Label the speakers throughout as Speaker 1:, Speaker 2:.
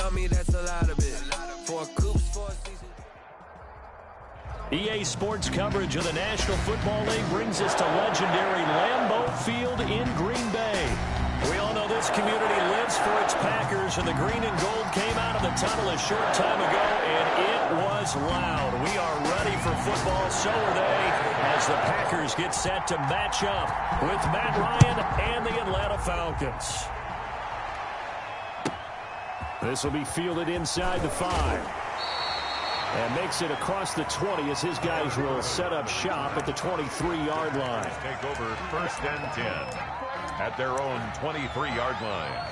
Speaker 1: on me, that's a lot of it. For coops, for a season.
Speaker 2: EA Sports coverage of the National Football League brings us to legendary Lambeau Field in Green Bay. We all know this community lives for its Packers, and the green and gold came out of the tunnel a short time ago, and it was loud. We are ready for football, so are they, as the Packers get set to match up with Matt Ryan and the Atlanta Falcons. This will be fielded inside the 5. And makes it across the 20 as his guys will set up shop at the 23-yard line.
Speaker 3: Take over 1st and 10 at their own 23-yard line.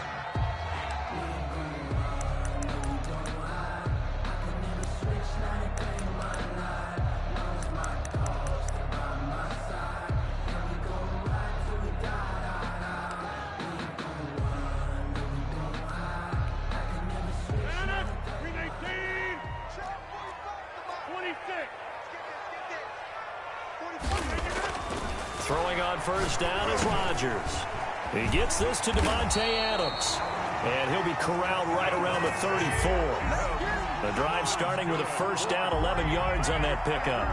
Speaker 2: Throwing on 1st down is Rodgers. He gets this to Devontae Adams. And he'll be corralled right around the 34. The drive starting with a 1st down, 11 yards on that pickup.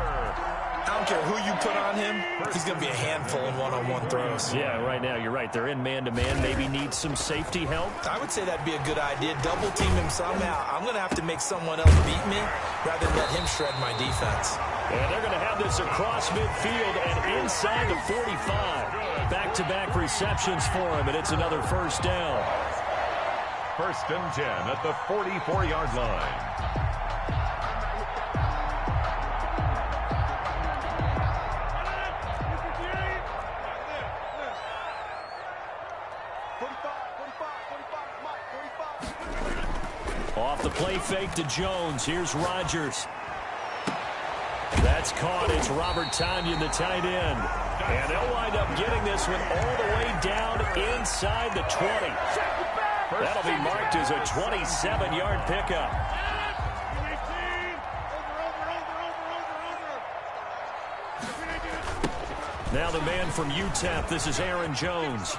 Speaker 4: I don't care who you put on him, he's going to be a handful in one-on-one throws.
Speaker 2: Yeah, right now, you're right. They're in man-to-man. Maybe need some safety help.
Speaker 4: I would say that'd be a good idea. Double-team him somehow. I'm going to have to make someone else beat me rather than let him shred my defense.
Speaker 2: And they're going to have this across midfield and inside the 45. Back-to-back receptions for him, and it's another 1st down.
Speaker 3: 1st and 10 at the 44-yard line.
Speaker 2: Off the play fake to Jones. Here's Rodgers. That's caught. It's Robert Tonyan, the tight end. And they'll wind up getting this one all the way down inside the 20. That'll be marked as a 27-yard pickup. Now the man from UTEP, this is Aaron Jones.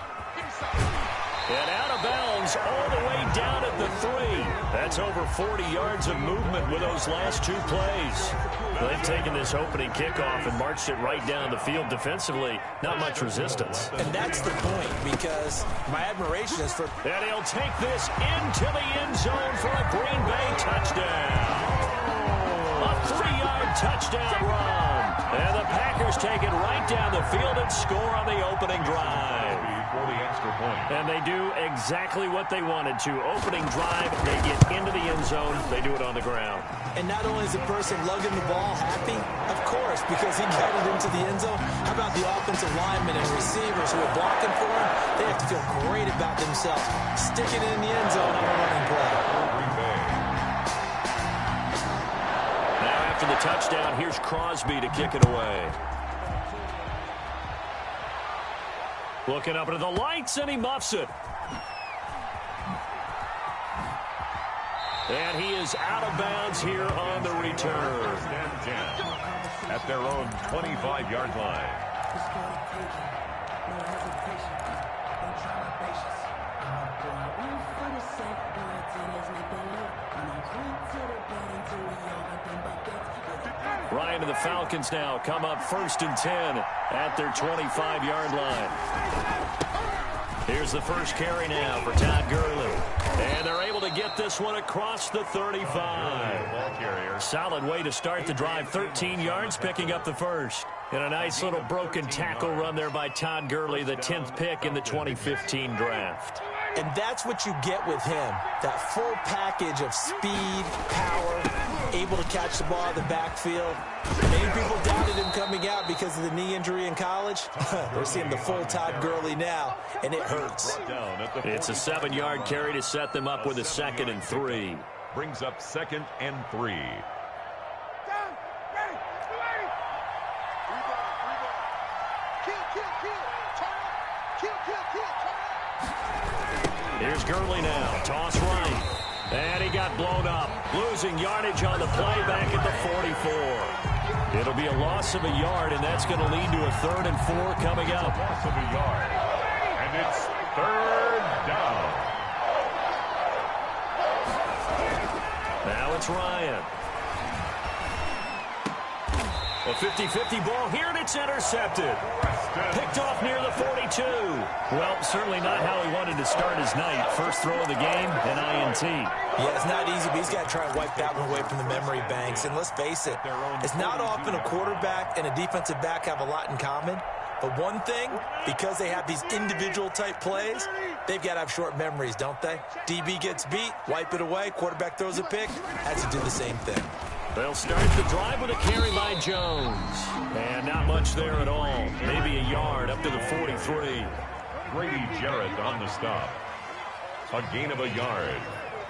Speaker 2: And out of bounds all the way down at the 3. That's over 40 yards of movement with those last 2 plays. They've taken this opening kickoff and marched it right down the field defensively. Not much resistance.
Speaker 4: And that's the point, because my admiration is for...
Speaker 2: And he'll take this into the end zone for a Green Bay touchdown. A 3-yard touchdown run. And the Packers take it right down the field and score on the opening drive.
Speaker 3: For the extra point.
Speaker 2: And they do exactly what they wanted to. Opening drive, they get into the end zone. They do it on the ground.
Speaker 4: And not only is the person lugging the ball happy, of course, because he got it into the end zone. How about the offensive linemen and receivers who are blocking for him? They have to feel great about themselves. Sticking it in the end zone on a running play.
Speaker 2: Now after the touchdown, here's Crosby to kick it away. Looking up into the lights, and he muffs it. And he is out of bounds here on the return.
Speaker 3: At their own 25-yard line.
Speaker 2: Ryan and the Falcons now come up 1st and 10 at their 25-yard line. Here's the first carry now for Todd Gurley. And they're able to get this one across the 35. Solid way to start the drive. 13 yards, picking up the first. And a nice little broken tackle run there by Todd Gurley, the 10th pick in the 2015 draft.
Speaker 4: And that's what you get with him. That full package of speed, power, able to catch the ball in the backfield. Many people doubted him coming out because of the knee injury in college. They're seeing the full Todd Gurley now, and it hurts.
Speaker 2: It's a 7-yard carry to set them up with a 2nd and 3.
Speaker 3: Brings up 2nd and 3.
Speaker 2: Here's Gurley now. Toss right. And he got blown up. Losing yardage on the play back at the 44. It'll be a loss of a yard, and that's going to lead to a 3rd and 4 coming up.
Speaker 3: Loss of a yard. And it's 3rd down.
Speaker 2: Now it's Ryan. A 50-50 ball here, and it's intercepted. Picked off near the 42. Well, certainly not how he wanted to start his night. First throw of the game, an INT.
Speaker 4: Yeah, it's not easy, but he's got to try and wipe that one away from the memory banks. And let's face it, it's not often a quarterback and a defensive back have a lot in common. But one thing, because they have these individual type plays, they've got to have short memories, don't they? DB gets beat, wipe it away, quarterback throws a pick, has to do the same thing.
Speaker 2: They'll start the drive with a carry by Jones. And not much there at all. Maybe a yard up to the 43.
Speaker 3: Grady Jarrett on the stop. A gain of a yard.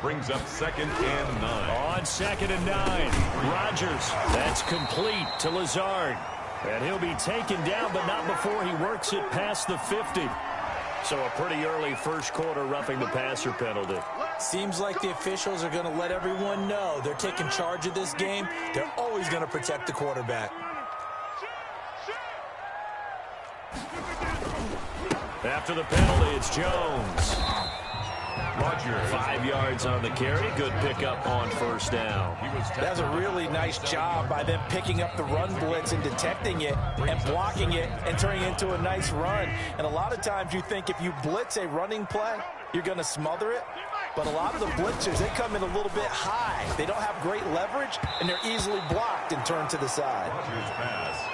Speaker 3: Brings up 2nd and 9.
Speaker 2: On 2nd and 9. Rodgers. That's complete to Lazard. And he'll be taken down, but not before he works it past the 50. So a pretty early first quarter roughing the passer penalty.
Speaker 4: Seems like the officials are going to let everyone know they're taking charge of this game. They're always going to protect the quarterback.
Speaker 2: After the penalty, it's Jones.
Speaker 3: Rodgers.
Speaker 2: 5 yards on the carry. Good pickup on first down.
Speaker 4: That's a really nice job by them picking up the run blitz and detecting it and blocking it and turning it into a nice run. And a lot of times you think if you blitz a running play, you're going to smother it. But a lot of the blitzers, they come in a little bit high. They don't have great leverage, and they're easily blocked and turned to the side.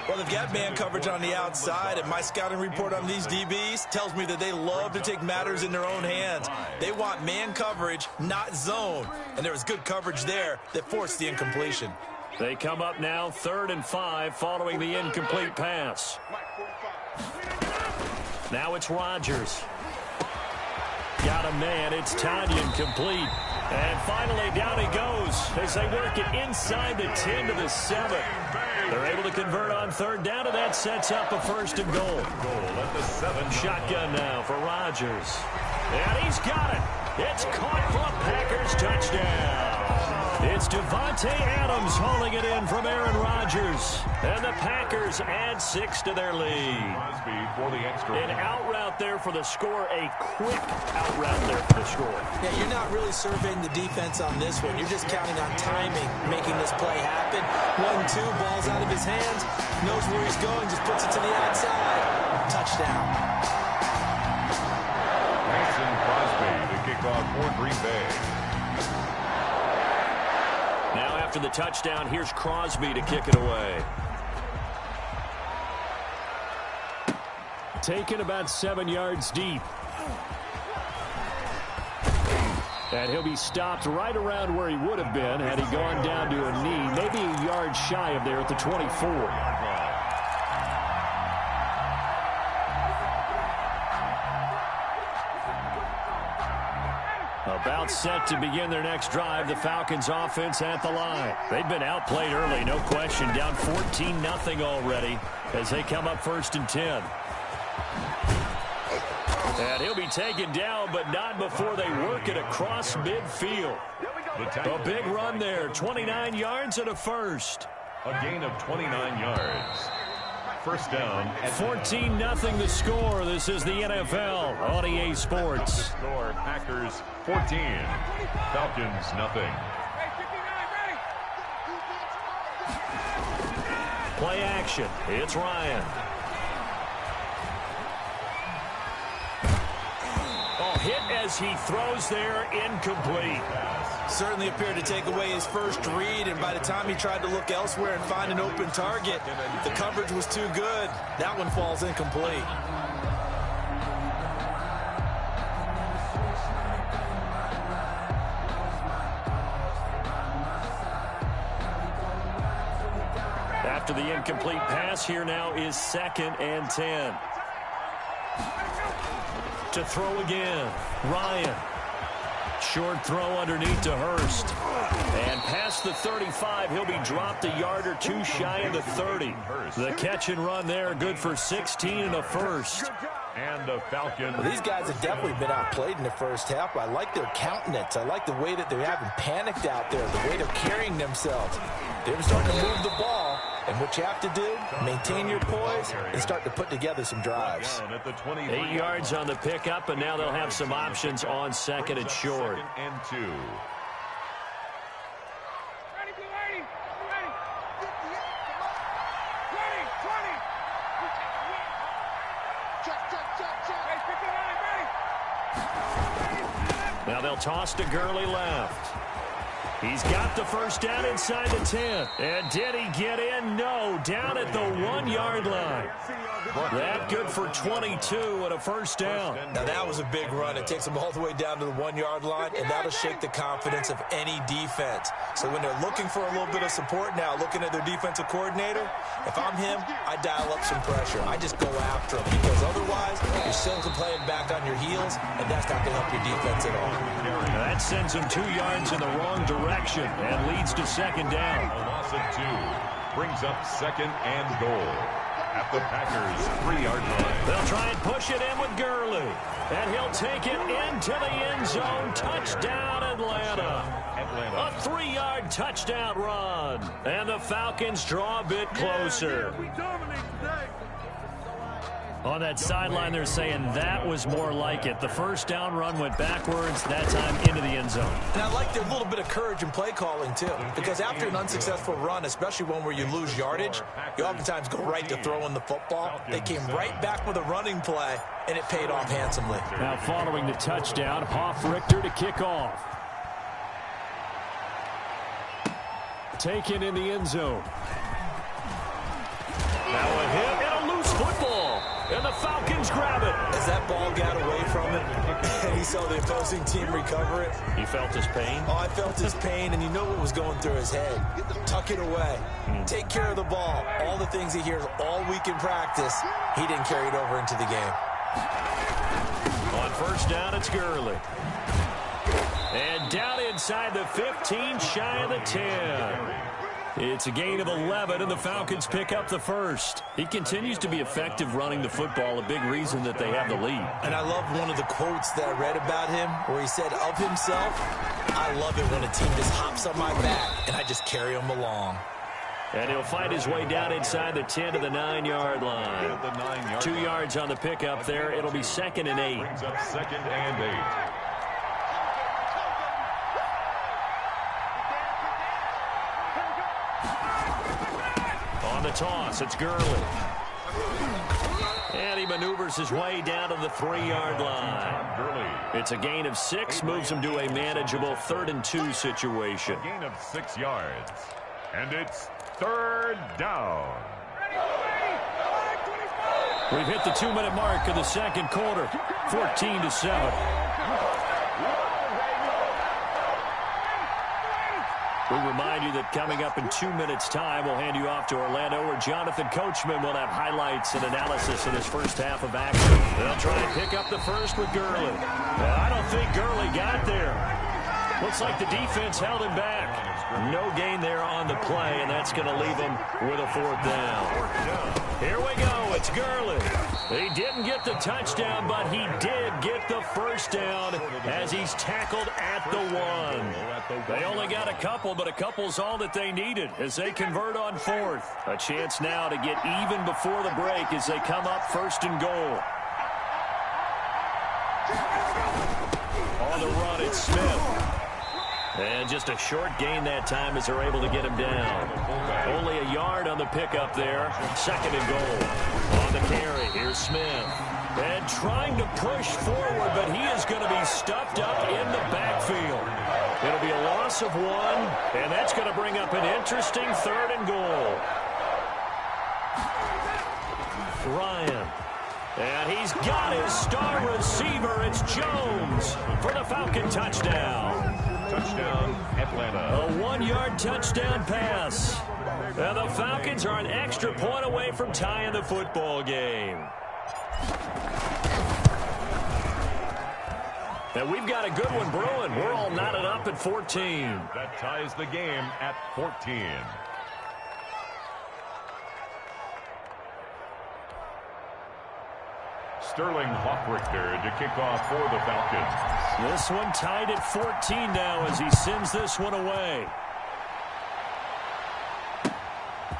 Speaker 4: Well, they've got man coverage on the outside, and my scouting report on these DBs tells me that they love to take matters in their own hands. They want man coverage, not zone. And there was good coverage there that forced the incompletion.
Speaker 2: They come up now 3rd and 5 following the incomplete pass. Now it's Rodgers. Got a man. It's Tanyan complete. And finally down he goes as they work it inside the 10 to the 7. They're able to convert on 3rd down, and that sets up a 1st and goal.
Speaker 3: At the 7.
Speaker 2: Shotgun now for Rodgers. And he's got it. It's caught for a Packers touchdown. It's Devontae Adams hauling it in from Aaron Rodgers. And the Packers add 6 to their lead. An out route there for the score, a quick out route there for the score.
Speaker 4: Yeah, you're not really surveying the defense on this one. You're just counting on timing, making this play happen. 1-2, ball's out of his hands. Knows where he's going, just puts it to the outside. Touchdown.
Speaker 3: Mason Crosby to kick off for Green Bay.
Speaker 2: Now after the touchdown, here's Crosby to kick it away. Taken about 7 yards deep. And he'll be stopped right around where he would have been had he gone down to a knee, maybe a yard shy of there at the 24. About set to begin their next drive, the Falcons offense at the line. They've been outplayed early, no question, down 14-0 already as they come up 1st and 10. And he'll be taken down, but not before they work it across midfield. A big run there, 29 yards and a first.
Speaker 3: A gain of 29 yards. First down.
Speaker 2: 14-0 the score. This is the NFL on EA Sports.
Speaker 3: Score, Packers 14. Falcons nothing.
Speaker 2: Play action. It's Ryan. Oh, hit as he throws there, incomplete.
Speaker 4: Certainly appeared to take away his first read, and by the time he tried to look elsewhere and find an open target, the coverage was too good. That one falls incomplete.
Speaker 2: After the incomplete pass, here now is 2nd and 10. To throw again, Ryan. Short throw underneath to Hurst. And past the 35, he'll be dropped a yard or two shy of the 30. The catch and run there, good for 16 and a first.
Speaker 3: And the Falcons.
Speaker 4: Well, these guys have definitely been outplayed in the first half. I like their countenance. I like the way that they haven't panicked out there, the way they're carrying themselves. They're starting to move the ball. And what you have to do, maintain your poise and start to put together some drives.
Speaker 2: 8 yards on the pickup, and now they'll have some options on 2nd and short.
Speaker 3: 2nd and 2.
Speaker 2: Now they'll toss to Gurley left. He's got the first down inside the 10. And did he get in? No, down at the 1-yard line. That good for 22 and a first down.
Speaker 4: Now that was a big run. It takes them all the way down to the 1-yard line, and that'll shake the confidence of any defense. So when they're looking for a little bit of support now, looking at their defensive coordinator, if I'm him, I dial up some pressure. I just go after him, because otherwise you're still playing back on your heels, and that's not going to help your defense at all.
Speaker 2: That sends him 2 yards in the wrong direction and leads to second down.
Speaker 3: A loss of 2 brings up second and goal at the Packers' 3-yard line.
Speaker 2: They'll try and push it in with Gurley, and he'll take it into the end zone. Touchdown, Atlanta. A 3-yard touchdown run, and the Falcons draw a bit closer. On that sideline, they're saying that was more like it. The first down run went backwards, that time into the end zone.
Speaker 4: And I like their little bit of courage in play calling, too, because after an unsuccessful run, especially one where you lose yardage, you oftentimes go right to throwing the football. They came right back with a running play, and it paid off handsomely.
Speaker 2: Now following the touchdown, Hoff-Richter to kick off. Taken in the end zone. Now a hit and a loose football. And the Falcons grab it.
Speaker 4: As that ball got away from him, and he saw the opposing team recover it.
Speaker 2: You felt his pain?
Speaker 4: Oh, I felt his pain, and you know what was going through his head. Tuck it away. Take care of the ball. All the things he hears all week in practice, he didn't carry it over into the game.
Speaker 2: On first down, it's Gurley. And down inside the 15, shy of the 10. It's a gain of 11, and the Falcons pick up the first. He continues to be effective running the football, a big reason that they have the lead.
Speaker 4: And I love one of the quotes that I read about him, where he said of himself, I love it when a team just hops on my back, and I just carry them along.
Speaker 2: And he'll fight his way down inside the 10 to the 9-yard line. 2 yards on the pickup there. It'll be second and 8.
Speaker 3: Brings up second and 8.
Speaker 2: On the toss, it's Gurley. And he maneuvers his way down to the 3-yard line. It's a gain of 6, moves him to a manageable 3rd and 2 situation.
Speaker 3: A gain of 6 yards. And it's 3rd down.
Speaker 2: We've hit the 2-minute mark of the second quarter, 14-7. We remind you that coming up in 2 minutes' time, we'll hand you off to Orlando, where Jonathan Coachman will have highlights and analysis in his first half of action. They'll try and pick up the first with Gurley. I don't think Gurley got there. Looks like the defense held him back. No gain there on the play, and that's going to leave him with a 4th down. Here we go. It's Gurley. He didn't get the touchdown, but he did get the first down as he's tackled at the 1. They only got a couple, but a couple's all that they needed as they convert on 4th. A chance now to get even before the break as they come up 1st and goal. On the run, it's Smith. And just a short gain that time as they're able to get him down. Only a yard on the pickup there. 2nd and goal. On the carry, here's Smith. And trying to push forward, but he is going to be stuffed up in the backfield. It'll be a loss of 1, and that's going to bring up an interesting 3rd and goal. Ryan. And he's got his star receiver. It's Jones for the Falcon touchdown.
Speaker 3: Touchdown, Atlanta.
Speaker 2: A 1-yard touchdown pass. And the Falcons are an extra point away from tying the football game. And we've got a good one brewing. We're all knotted up at 14.
Speaker 3: That ties the game at 14. Sterling Hoff-Richter to kick off for the Falcons.
Speaker 2: This one tied at 14 now as he sends this one away.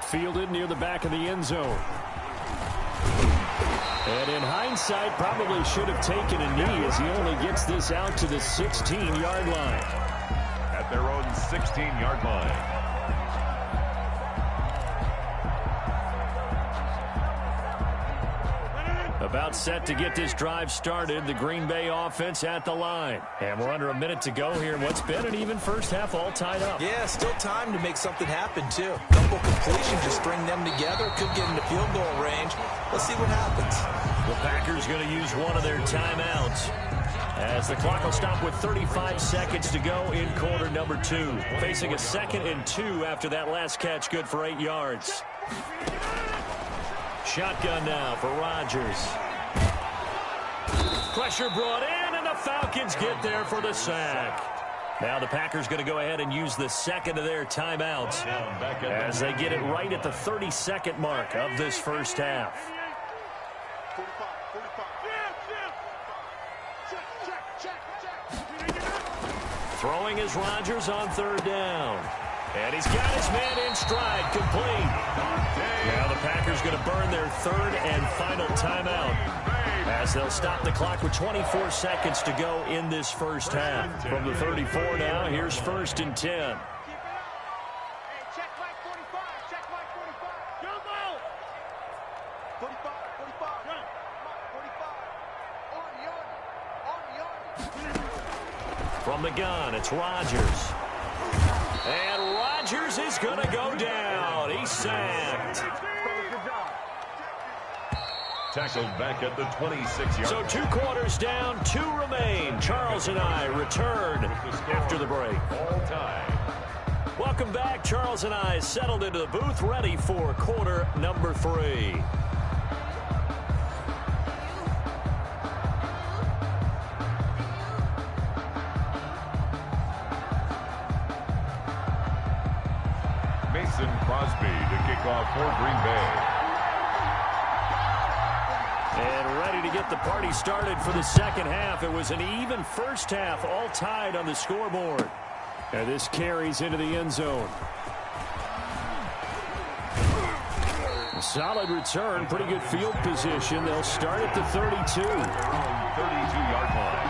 Speaker 2: Fielded near the back of the end zone. And in hindsight, probably should have taken a knee as he only gets this out to the 16-yard line.
Speaker 3: At their own 16-yard line.
Speaker 2: About set to get this drive started, the Green Bay offense at the line. And we're under a minute to go here in what's been an even first half, all tied up.
Speaker 4: Yeah, still time to make something happen, too. Couple completions to string them together. Could get into field goal range. Let's see what happens.
Speaker 2: The Packers going to use one of their timeouts, as the clock will stop with 35 seconds to go in quarter number 2. Facing a 2nd and 2 after that last catch, good for 8 yards. Shotgun now for Rodgers. Pressure brought in, and the Falcons get there for the sack. Now the Packers going to go ahead and use the 2nd of their timeouts as they get it right at the 30-second mark of this first half. Throwing is Rodgers on 3rd down. And he's got his man in stride, complete. Now the Packers going to burn their 3rd and final timeout as they'll stop the clock with 24 seconds to go in this first half. From the 34 now, here's 1st and 10. From the gun, it's Rodgers. And Rodgers is going to go down. He's sacked.
Speaker 3: Tackled back at the 26-yard.
Speaker 2: So 2 quarters down, 2 remain. Charles and I return after the break.
Speaker 3: All time.
Speaker 2: Welcome back. Charles and I settled into the booth, ready for quarter number 3.
Speaker 3: Crosby to kick off for Green Bay.
Speaker 2: And ready to get the party started for the second half. It was an even first half, all tied on the scoreboard. And this carries into the end zone. A solid return, pretty good field position. They'll start at the 32.
Speaker 3: 32-yard line.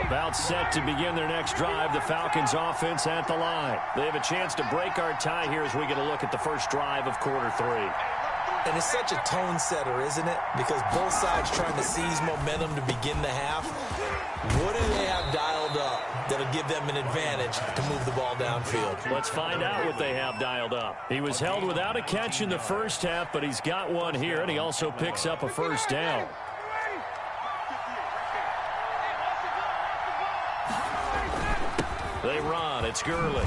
Speaker 2: About set to begin their next drive, the Falcons offense at the line. They have a chance to break our tie here as we get a look at the first drive of quarter 3.
Speaker 4: And it's such a tone setter, isn't it? Because both sides trying to seize momentum to begin the half. What do they have dialed up that'll give them an advantage to move the ball downfield?
Speaker 2: Let's find out what they have dialed up. He was held without a catch in the first half, but he's got one here, and he also picks up a first down. They run. It's Gurley.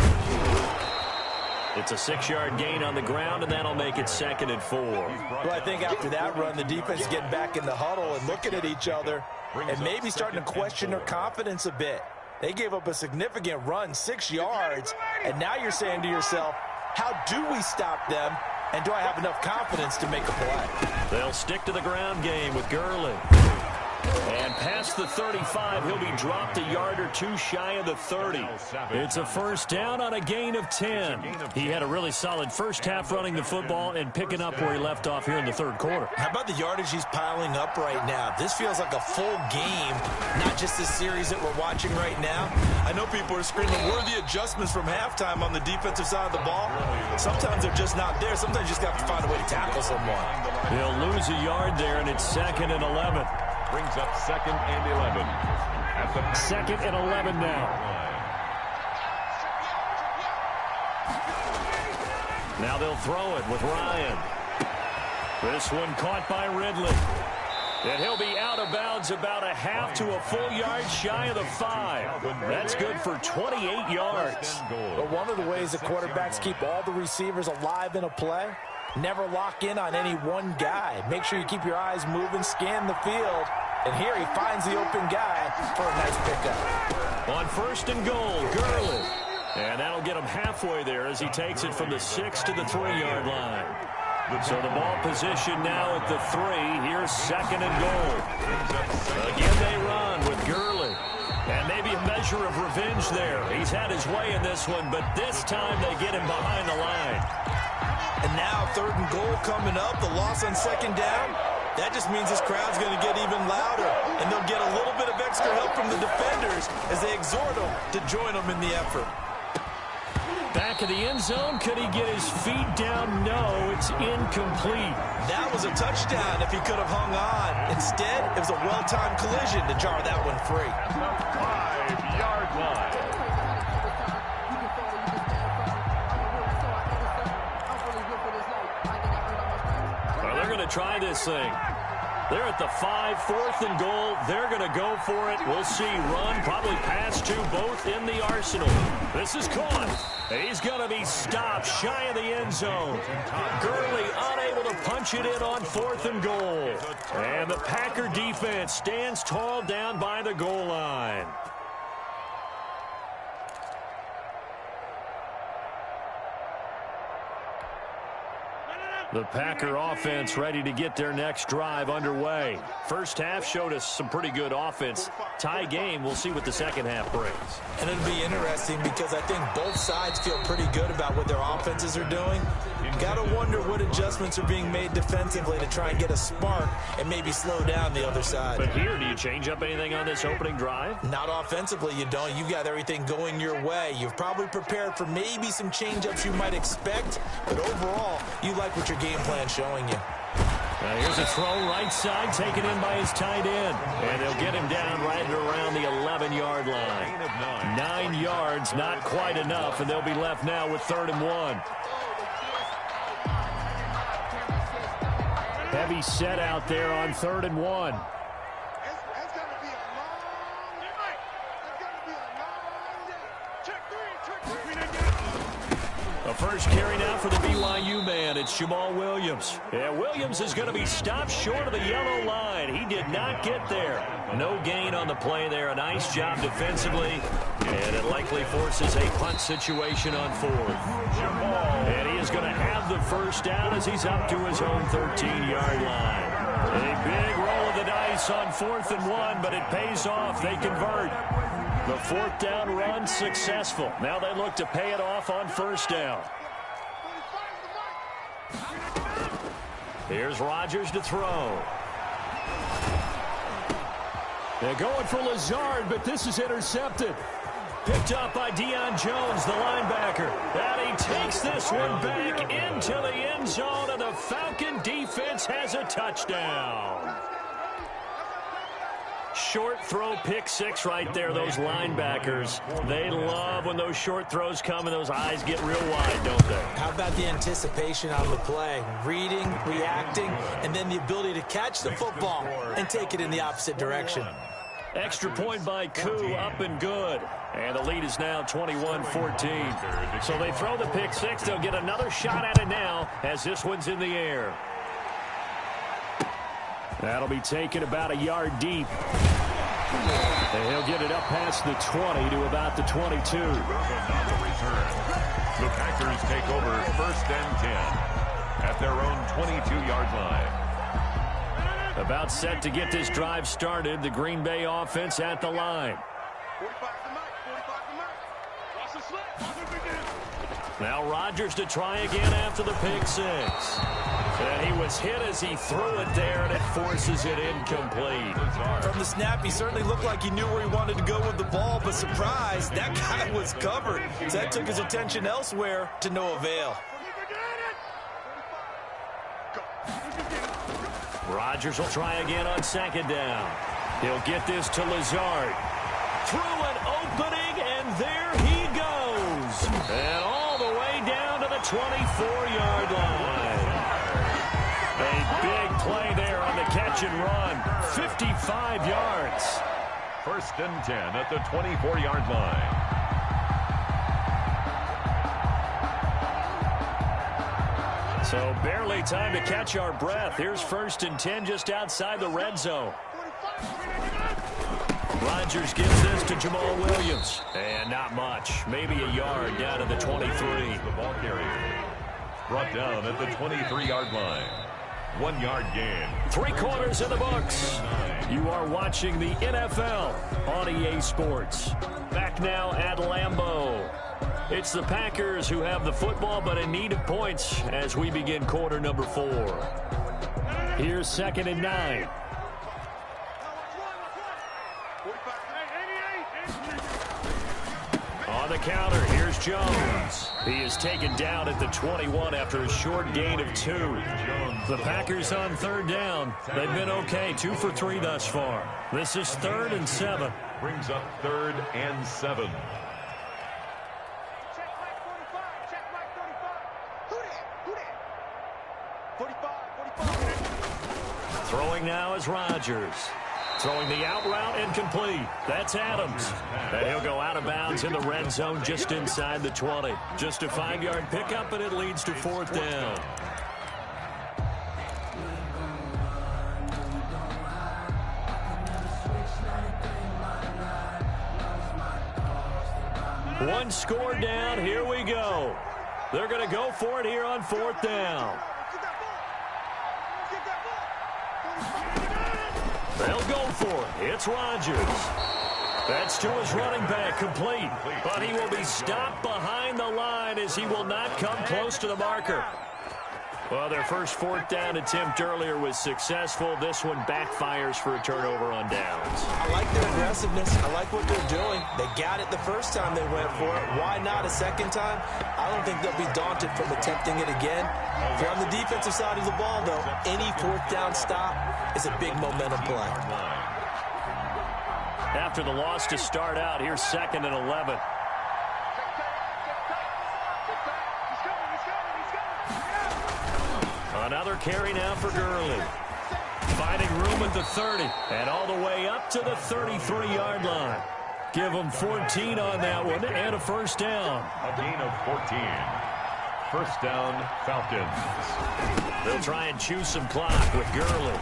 Speaker 2: It's a 6-yard gain on the ground, and that'll make it 2nd and 4.
Speaker 4: Well, I think after that run, the defense getting back in the huddle and looking at each other and maybe starting to question their confidence a bit. They gave up a significant run, 6 yards, and now you're saying to yourself, how do we stop them, and do I have enough confidence to make a play?
Speaker 2: They'll stick to the ground game with Gurley. And past the 35, he'll be dropped a yard or 2 shy of the 30. It's a first down on a gain of 10. He had a really solid first half running the football and picking up where he left off here in the 3rd quarter.
Speaker 4: How about the yardage he's piling up right now? This feels like a full game, not just the series that we're watching right now. I know people are screaming, where are the adjustments from halftime on the defensive side of the ball? Sometimes they're just not there. Sometimes you just have to find a way to tackle someone.
Speaker 2: He'll lose a yard there, and it's 2nd and 11.
Speaker 3: Brings up 2nd and 11. At the
Speaker 2: 2nd and 11 now. Now they'll throw it with Ryan. This one caught by Ridley. And he'll be out of bounds about a half to a full yard shy of the 5. That's good for 28 yards.
Speaker 4: But one of the ways the quarterbacks keep all the receivers alive in a play, never lock in on any one guy. Make sure you keep your eyes moving, scan the field. And here he finds the open guy for a nice pickup.
Speaker 2: On 1st and goal, Gurley. And that'll get him halfway there as he takes it from the 6 to the 3-yard line. So the ball position now at the 3. Here's 2nd and goal. Again they run with Gurley. And maybe a measure of revenge there. He's had his way in this one, but this time they get him behind the line.
Speaker 4: And now 3rd and goal coming up. The loss on 2nd down. That just means this crowd's going to get even louder. And they'll get a little bit of extra help from the defenders as they exhort them to join them in the effort.
Speaker 2: Back of the end zone. Could he get his feet down? No, it's incomplete.
Speaker 4: That was a touchdown if he could have hung on. Instead, it was a well-timed collision to jar that one free.
Speaker 3: At the 5-yard line.
Speaker 2: Well, they're going to try this thing. They're at the 5, 4th and goal. They're going to go for it. We'll see. Run, probably pass to both in the arsenal. This is caught. He's going to be stopped shy of the end zone. Gurley unable to punch it in on 4th and goal. And the Packer defense stands tall down by the goal line. The Packer offense ready to get their next drive underway. First half showed us some pretty good offense. Tie game, we'll see what the second half brings.
Speaker 4: And it'll be interesting because I think both sides feel pretty good about what their offenses are doing. Got to wonder what adjustments are being made defensively to try and get a spark and maybe slow down the other side.
Speaker 2: But here, do you change up anything on this opening drive?
Speaker 4: Not offensively, you don't. You've got everything going your way. You've probably prepared for maybe some change-ups you might expect, but overall, you like what your game plan showing you.
Speaker 2: Now here's a throw right side taken in by his tight end. And they'll get him down right around the 11-yard line. 9 yards, not quite enough, and they'll be left now with 3rd and 1. Heavy set out there on 3rd and 1. The first carry now for the BYU man. It's Jamal Williams. Yeah, Williams is going to be stopped short of the yellow line. He did not get there. No gain on the play there. A nice job defensively. And it likely forces a punt situation on 4th. And he is going to have the first down as he's up to his own 13-yard line. A big roll of the dice on 4th and 1, but it pays off. They convert. The 4th down run successful. Now they look to pay it off on 1st down. Here's Rodgers to throw. They're going for Lazard, but this is intercepted. Picked up by Deion Jones, the linebacker. And he takes this one back into the end zone, and the Falcon defense has a touchdown. Short throw, pick 6 right there. Those linebackers, they love when those short throws come and those eyes get real wide, don't they?
Speaker 4: How about the anticipation on the play? Reading, reacting, and then the ability to catch the football and take it in the opposite direction.
Speaker 2: Extra point by Koo, up and good. And the lead is now 21-14. So they throw the pick 6. They'll get another shot at it now as this one's in the air. That'll be taken about a yard deep. And he'll get it up past the 20 to about the 22.
Speaker 3: The Packers take over 1st and 10 at their own 22-yard line.
Speaker 2: About set to get this drive started. The Green Bay offense at the line. Now Rodgers to try again after the pick 6. And he was hit as he threw it there, and it forces it incomplete.
Speaker 4: From the snap, he certainly looked like he knew where he wanted to go with the ball, but surprise, that guy was covered. So that took his attention elsewhere to no avail.
Speaker 2: Rodgers will try again on 2nd down. He'll get this to Lazard. Through an opening, and there he goes. And all the way down to the 24-yard line. A big play there on the catch and run. 55 yards.
Speaker 3: 1st and 10 at the 24-yard line.
Speaker 2: So barely time to catch our breath. Here's 1st and 10 just outside the red zone. Rodgers gives this to Jamal Williams. And not much. Maybe a yard down to the 23.
Speaker 3: The ball carrier brought down at the 23-yard line. 1-yard gain.
Speaker 2: 3 quarters in the books. You are watching the NFL on EA Sports. Back now at Lambeau. It's the Packers who have the football, but in need of points as we begin quarter number 4. Here's 2nd and 9. On the counter, here's Jones. He is taken down at the 21 after a short gain of 2. The Packers on third down. They've been okay, 2 for 3 thus far. This is 3rd and 7.
Speaker 3: Brings up 3rd and 7.
Speaker 2: Throwing now is Rodgers. Throwing the out route incomplete. That's Adams. And he'll go out of bounds in the red zone just inside the 20. Just a 5-yard pickup, and it leads to 4th down. One score down. Here we go. They're going to go for it here on 4th down. They'll go for it. It's Rodgers. That's to his running back, complete. But he will be stopped behind the line as he will not come close to the marker. Well, their first 4th down attempt earlier was successful. This one backfires for a turnover on downs.
Speaker 4: I like their aggressiveness. I like what they're doing. They got it the first time they went for it. Why not a second time? I don't think they'll be daunted from attempting it again. If you're on the defensive side of the ball, though, any 4th down stop is a big momentum play.
Speaker 2: After the loss to start out, here's 2nd and 11. Another carry now for Gurley. Finding room at the 30 and all the way up to the 33-yard line. Give them 14 on that one and a first down.
Speaker 3: A gain of 14. First down, Falcons.
Speaker 2: They'll try and chew some clock with Gurley.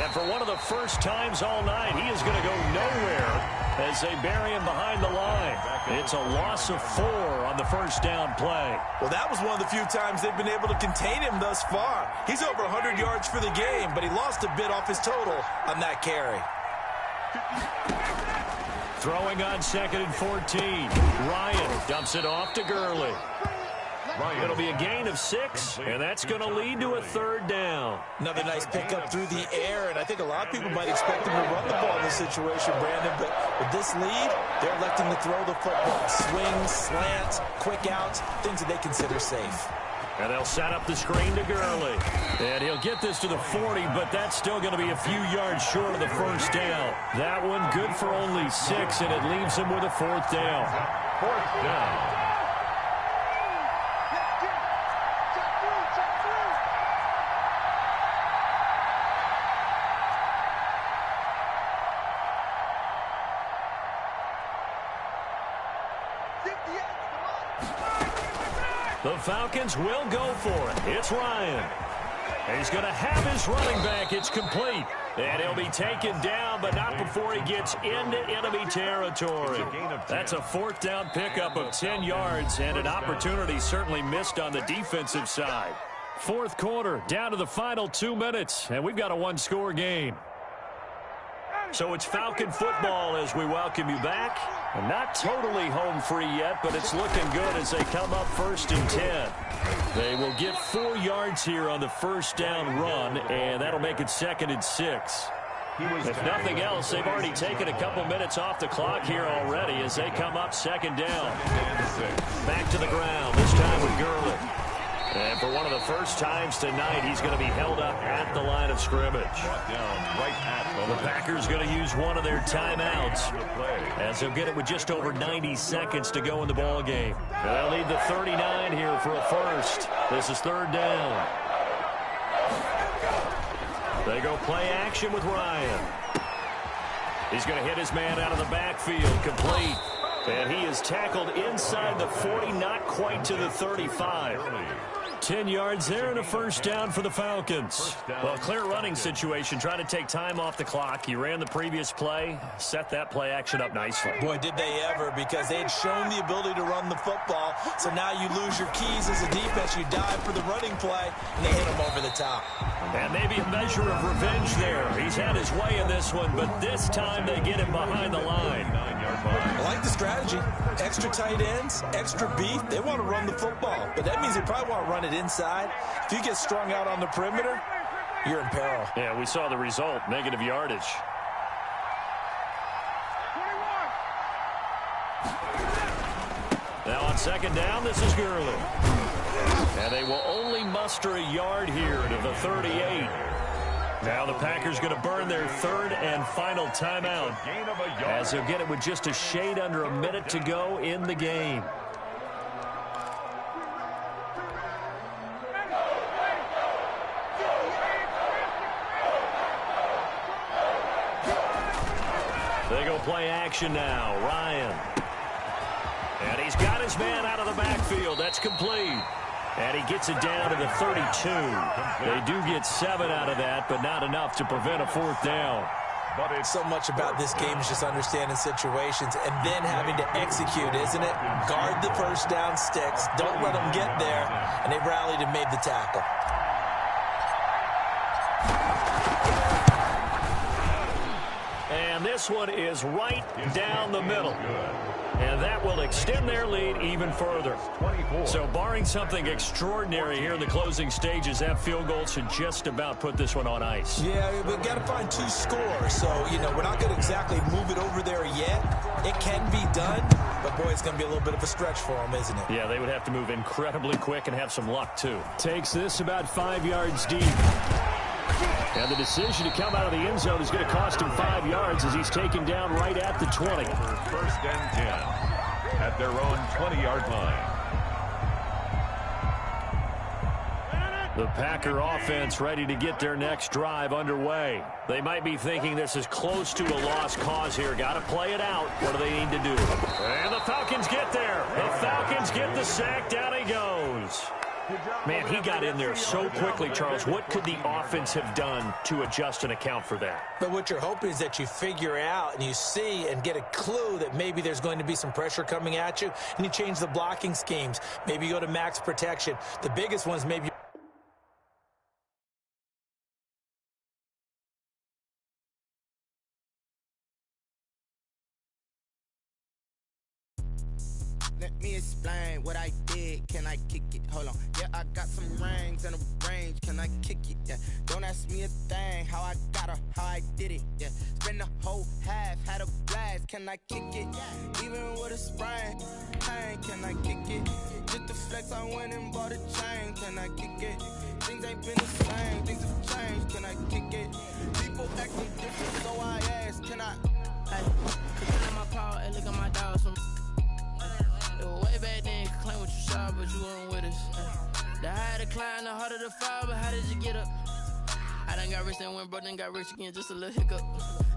Speaker 2: And for one of the first times all night, he is going to go nowhere as they bury him behind the line. It's a loss of 4 on the first down play.
Speaker 4: Well, that was one of the few times they've been able to contain him thus far. He's over 100 yards for the game, but he lost a bit off his total on that carry.
Speaker 2: Throwing on 2nd and 14. Ryan dumps it off to Gurley. It'll be a gain of 6, and that's going to lead to a 3rd down.
Speaker 4: Another nice pickup through the air, and I think a lot of people might expect him to run the ball in this situation, Brandon, but with this lead, they're electing to throw the football. Swings, slants, quick outs, things that they consider safe.
Speaker 2: And they'll set up the screen to Gurley. And he'll get this to the 40, but that's still going to be a few yards short of the first down. That one good for only 6, and it leaves him with a 4th down.
Speaker 3: 4th down.
Speaker 2: The Falcons will go for it. It's Ryan. And he's going to have his running back. It's complete. And he'll be taken down, but not before he gets into enemy territory. That's a 4th down pickup of 10 yards and an opportunity certainly missed on the defensive side. 4th quarter, down to the final 2 minutes, and we've got a 1-score game. So it's Falcon football as we welcome you back. And not totally home free yet, but it's looking good as they come up 1st and 10. They will get 4 yards here on the first down run, and that'll make it 2nd and 6. If nothing else, they've already taken a couple minutes off the clock here already as they come up 2nd down. Back to the ground, this time with Gurley. And for one of the first times tonight, he's going to be held up at the line of scrimmage. The Packers going to use one of their timeouts as they'll get it with just over 90 seconds to go in the ball game. They'll need the 39 here for a first. This is 3rd down. They go play action with Ryan. He's going to hit his man out of the backfield, complete. And he is tackled inside the 40, not quite to the 35. 10 yards there and a first down for the Falcons. Well, clear running situation, trying to take time off the clock. He ran the previous play, set that play action up nicely.
Speaker 4: Boy, did they ever, because they had shown the ability to run the football. So now you lose your keys as a defense. You dive for the running play, and they hit him over the top.
Speaker 2: And maybe a measure of revenge there. He's had his way in this one, but this time they get him behind the line.
Speaker 4: I like the strategy. Extra tight ends, extra beef. They want to run the football, but that means they probably want to run it inside. If you get strung out on the perimeter, you're in peril.
Speaker 2: Yeah, we saw the result, negative yardage. On second down, this is Gurley. And they will only muster a yard here to the 38. Now the Packers going to burn their third and final timeout, as they'll get it with just a shade under a minute to go in the game. They go play action now. Ryan. And he's got his man out of the backfield. That's complete. And he gets it down to the 32. They do get 7 out of that, but not enough to prevent a fourth down.
Speaker 4: But so much about this game is just understanding situations and then having to execute, isn't it? Guard the first down sticks. Don't let them get there. And they rallied and made the tackle.
Speaker 2: And this one is right down the middle. And that will extend their lead even further. So barring something extraordinary here in the closing stages, that field goal should just about put this one on ice.
Speaker 4: Yeah, we've got to find 2 scores. So, we're not going to exactly move it over there yet. It can be done, but, boy, it's going to be a little bit of a stretch for them, isn't it?
Speaker 2: Yeah, they would have to move incredibly quick and have some luck, too. Takes this about 5 yards deep. And the decision to come out of the end zone is going to cost him 5 yards as he's taken down right at the 20.
Speaker 3: First and 10 at their own 20-yard line.
Speaker 2: The Packer offense ready to get their next drive underway. They might be thinking this is close to a lost cause here. Got to play it out. What do they need to do? And the Falcons get there. The Falcons get the sack. Down he goes. Man, he got in there so quickly, Charles. What could the offense have done to adjust and account for that?
Speaker 4: But what you're hoping is that you figure out and you see and get a clue that maybe there's going to be some pressure coming at you, and you change the blocking schemes. Maybe you go to max protection. The biggest ones maybe...
Speaker 5: Let me explain what I did. Can I kick it? Hold on. Yeah, I got some rings and a range. Can I kick it? Yeah. Don't ask me a thing. How I got her, how I did it. Yeah. Spend the whole half, had a blast. Can I kick it? Even with a sprain, pain. Can I kick it? Just the flex, I went and bought a chain. Can I kick it? Things ain't been the same. Things have changed. Can I kick it? People acting different, so I ask. Can I?
Speaker 6: Hey, look at my paw and look at my dogs from. Way back then, claim what you saw, but you weren't with us. The higher the climb, the harder the fall, but how did you get up? I done got rich and went broke, then got rich again, just a little hiccup.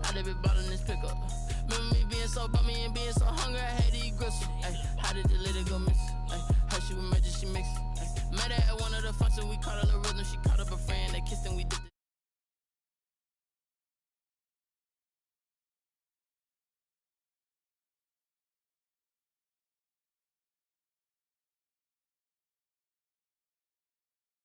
Speaker 6: I done been bought in this pickup. Remember me being so bummy and being so hungry, I had to eat gristle. Ay, how did the little go